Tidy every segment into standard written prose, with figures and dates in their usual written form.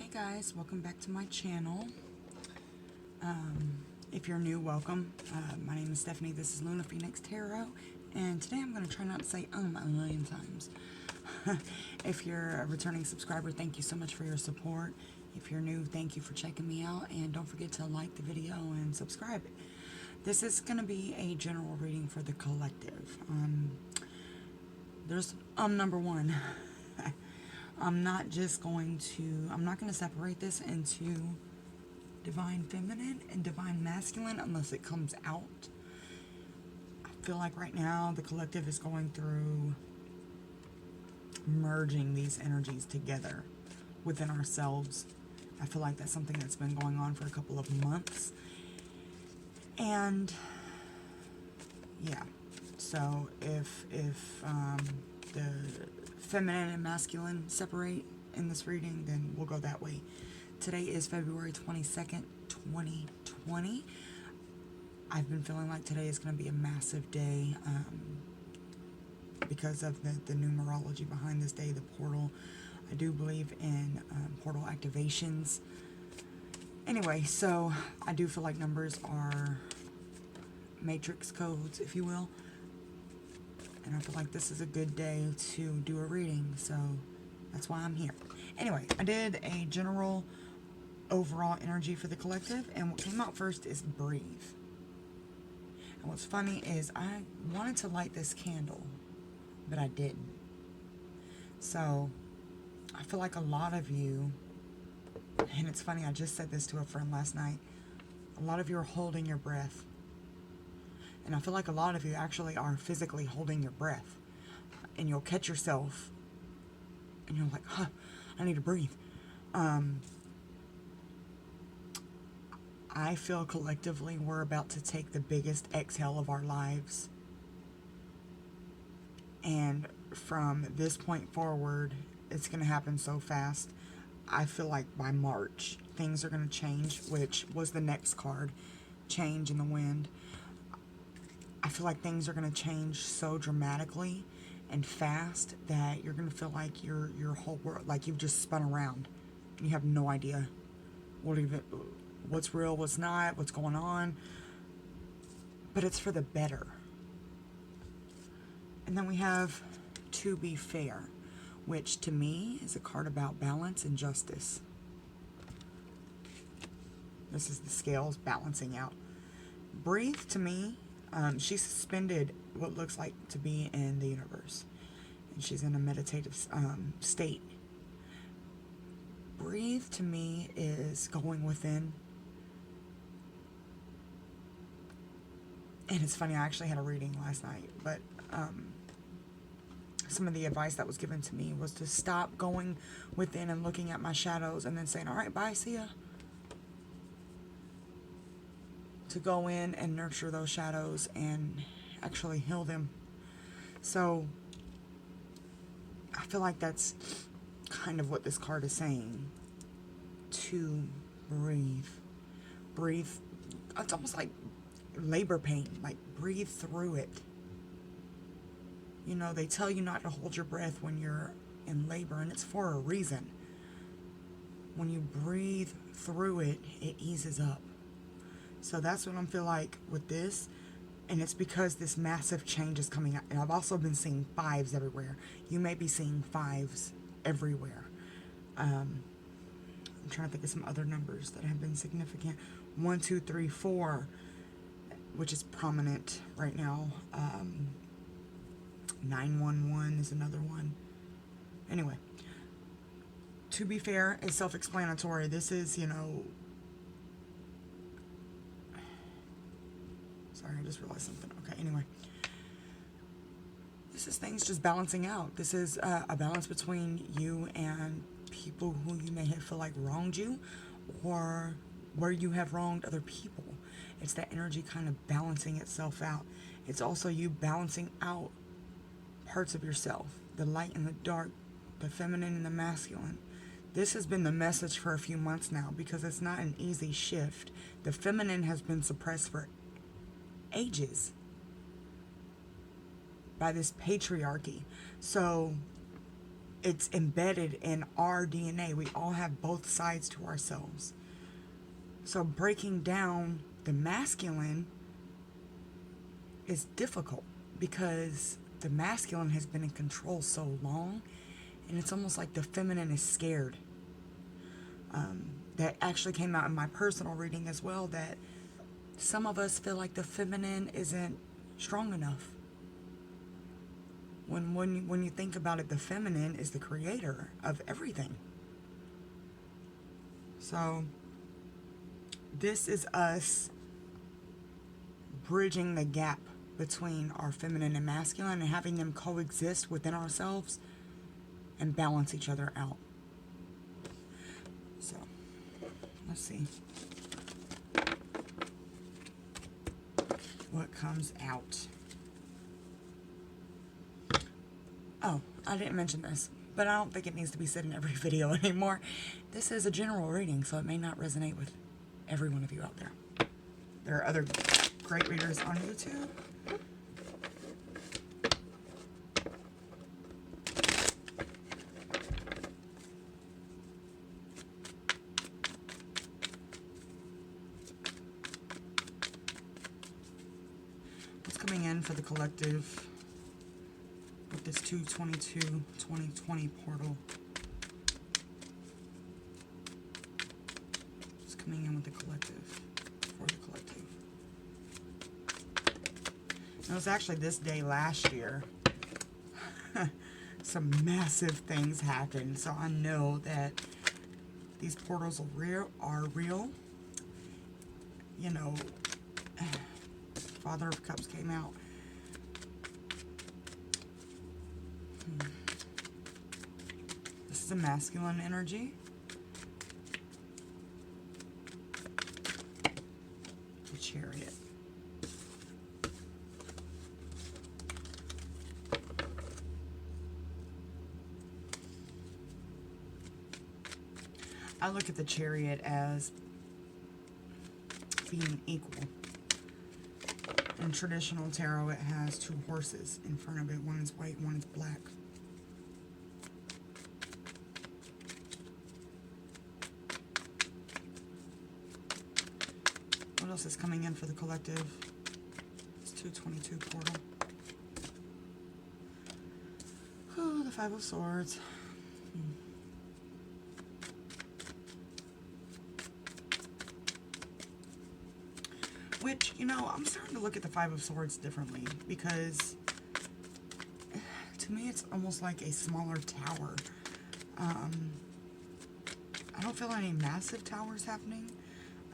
Hey guys, welcome back to my channel. If you're new, welcome. My name is Stephanie. This is Luna Phoenix Tarot, and today I'm going to try not to say a million times. If you're a returning subscriber, thank you so much for your support. If you're new, thank you for checking me out, and don't forget to like the video and subscribe. This is going to be a general reading for the collective. There's number one. I'm not going to separate this into divine feminine and divine masculine unless it comes out. I feel like right now the collective is going through merging these energies together within ourselves. I feel like that's something that's been going on for a couple of months. And yeah, so if the feminine and masculine separate in this reading, then we'll go that way. Today is February 22nd, 2020. I've been feeling like today is going to be a massive day because of the numerology behind this day, the portal. I do believe in portal activations. Anyway, so I do feel like numbers are matrix codes, if you will. And I feel like this is a good day to do a reading, so that's why I'm here. Anyway, I did a general overall energy for the collective, and what came out first is breathe. And what's funny is I wanted to light this candle, but I didn't. So I feel like a lot of you, and it's funny, I just said this to a friend last night, a lot of you are holding your breath. And I feel like a lot of you actually are physically holding your breath. And you'll catch yourself. And you're like, I need to breathe. I feel collectively we're about to take the biggest exhale of our lives. And from this point forward, it's going to happen so fast. I feel like by March, things are going to change, which was the next card, change in the wind. I feel like things are going to change so dramatically and fast that you're going to feel like your whole world, like you've just spun around. You have no idea what's real, what's not, what's going on. But it's for the better. And then we have To Be Fair, which to me is a card about balance and justice. This is the scales balancing out. Breathe to me. She's suspended what looks like to be in the universe. And she's in a meditative state. Breathe to me is going within. And it's funny, I actually had a reading last night, but some of the advice that was given to me was to stop going within and looking at my shadows and then saying, all right, bye, see ya. To go in and nurture those shadows and actually heal them. So I feel like that's kind of what this card is saying. To breathe. Breathe. It's almost like labor pain. Like breathe through it. You know, they tell you not to hold your breath when you're in labor, and it's for a reason. When you breathe through it, it eases up. So that's what I'm feeling like with this. And it's because this massive change is coming out. And I've also been seeing 5s everywhere. You may be seeing 5s everywhere. I'm trying to think of some other numbers that have been significant. 1, 2, 3, 4, which is prominent right now. 911 is another one. Anyway, To Be Fair is self-explanatory. This is, you know... Sorry, I just realized something. Okay, anyway. This is things just balancing out. This is a balance between you and people who you may have feel like wronged you, or where you have wronged other people. It's that energy kind of balancing itself out. It's also you balancing out parts of yourself, the light and the dark, the feminine and the masculine. This has been the message for a few months now because it's not an easy shift. The feminine has been suppressed for ages by this patriarchy. So it's embedded in our DNA. We all have both sides to ourselves. So breaking down the masculine is difficult because the masculine has been in control so long, and it's almost like the feminine is scared. That actually came out in my personal reading as well, that some of us feel like the feminine isn't strong enough. When you think about it, the feminine is the creator of everything. So this is us bridging the gap between our feminine and masculine and having them coexist within ourselves and balance each other out. So let's see what comes out. Oh, I didn't mention this, but I don't think it needs to be said in every video anymore. This is a general reading, so it may not resonate with every one of you out there. There are other great readers on YouTube. What's coming in for the collective with this 2/22/2020 portal? What's coming in with the collective, for the collective? It was actually this day last year. Some massive things happened, so I know that these portals are real. You know, Father of Cups came out. This is a masculine energy. The Chariot. I look at the Chariot as being equal. In traditional tarot, it has two horses in front of it. One is white, one is black. What else is coming in for the collective? It's 2/22 portal. Oh, the Five of Swords. Which, you know, I'm starting to look at the Five of Swords differently, because to me it's almost like a smaller tower. I don't feel any massive towers happening.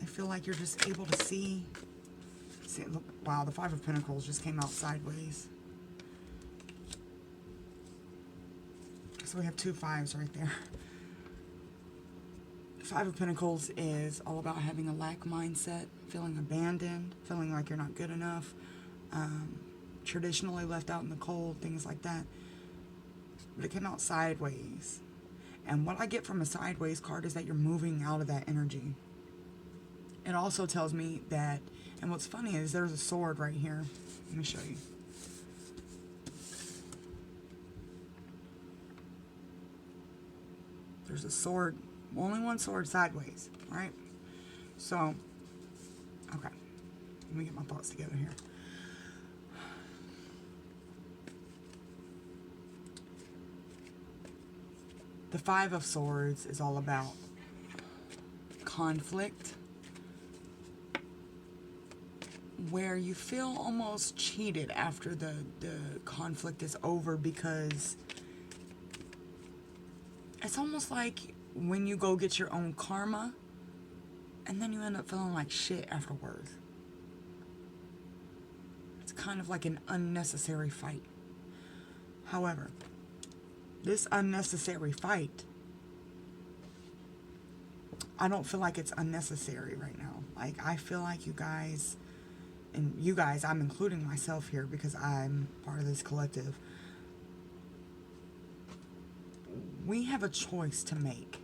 I feel like you're just able to see, look, wow, the Five of Pentacles just came out sideways. So we have two fives right there. Five of Pentacles is all about having a lack mindset, feeling abandoned, feeling like you're not good enough, traditionally left out in the cold, things like that. But it came out sideways. And what I get from a sideways card is that you're moving out of that energy. It also tells me that, and what's funny is there's a sword right here. Let me show you. There's a sword. Only one sword sideways, right? So, okay. Let me get my thoughts together here. The Five of Swords is all about conflict, where you feel almost cheated after the conflict is over, because it's almost like when you go get your own karma, and then you end up feeling like shit afterwards. It's kind of like an unnecessary fight. However, this unnecessary fight, I don't feel like it's unnecessary right now. Like, I feel like you guys, and you guys, I'm including myself here because I'm part of this collective, we have a choice to make.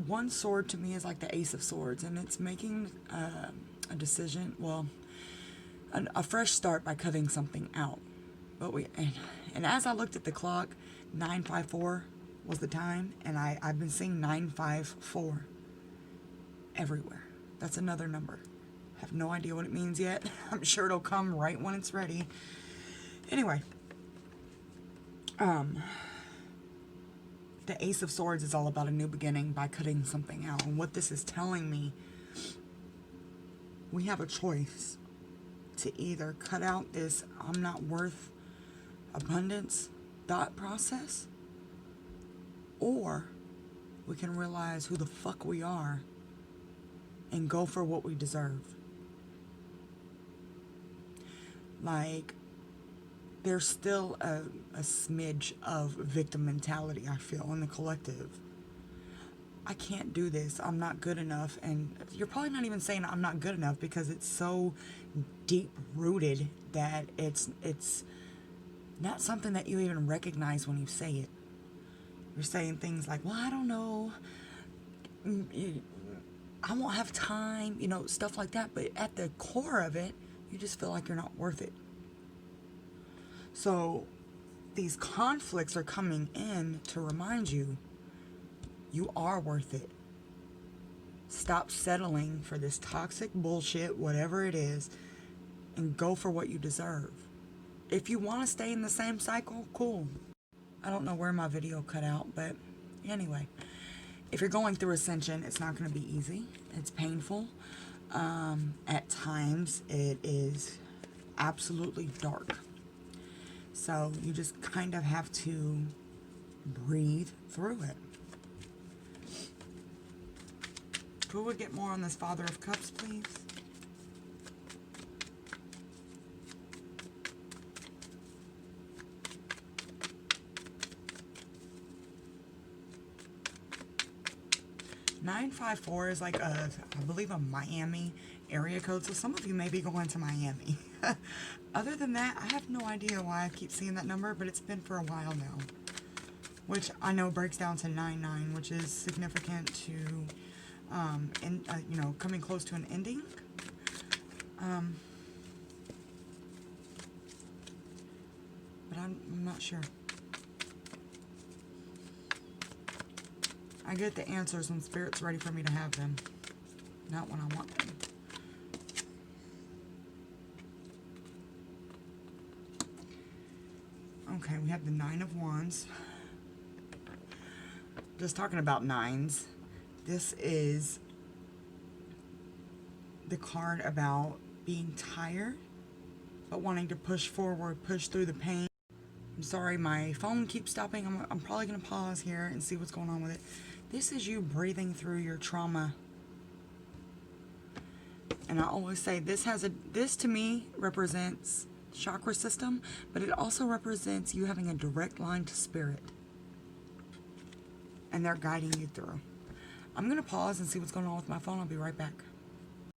One sword to me is like the Ace of Swords, and it's making a decision, well, a fresh start by cutting something out. But and as I looked at the clock, 954 was the time, and I've been seeing 954 everywhere. That's another number. Have no idea what it means yet. I'm sure it'll come right when it's ready. Anyway, the Ace of Swords is all about a new beginning by cutting something out. And what this is telling me, we have a choice to either cut out this I'm not worth abundance thought process, or we can realize who the fuck we are and go for what we deserve. Like, there's still a smidge of victim mentality, I feel, in the collective. I can't do this. I'm not good enough. And you're probably not even saying I'm not good enough because it's so deep rooted that it's not something that you even recognize when you say it. You're saying things like, well, I don't know. I won't have time, you know, stuff like that. But at the core of it, you just feel like you're not worth it. So these conflicts are coming in to remind you, you are worth it. Stop settling for this toxic bullshit, whatever it is, and go for what you deserve. If you want to stay in the same cycle, cool. I don't know where my video cut out, but anyway. If you're going through ascension, it's not going to be easy. It's painful. At times, it is absolutely dark. So you just kind of have to breathe through it. Could we get more on this Father of Cups, please? (954) is like I believe a Miami area code, so some of you may be going to Miami. Other than that, I have no idea why I keep seeing that number, but it's been for a while now. Which I know breaks down to 99, which is significant to, you know, coming close to an ending. But I'm not sure. I get the answers when Spirit's ready for me to have them, not when I want them. Okay, we have the Nine of Wands. Just talking about nines, this is the card about being tired, but wanting to push forward, push through the pain. I'm sorry, my phone keeps stopping. I'm probably going to pause here and see what's going on with it. This is you breathing through your trauma. And I always say this to me represents chakra system, but it also represents you having a direct line to Spirit. And they're guiding you through. I'm going to pause and see what's going on with my phone. I'll be right back.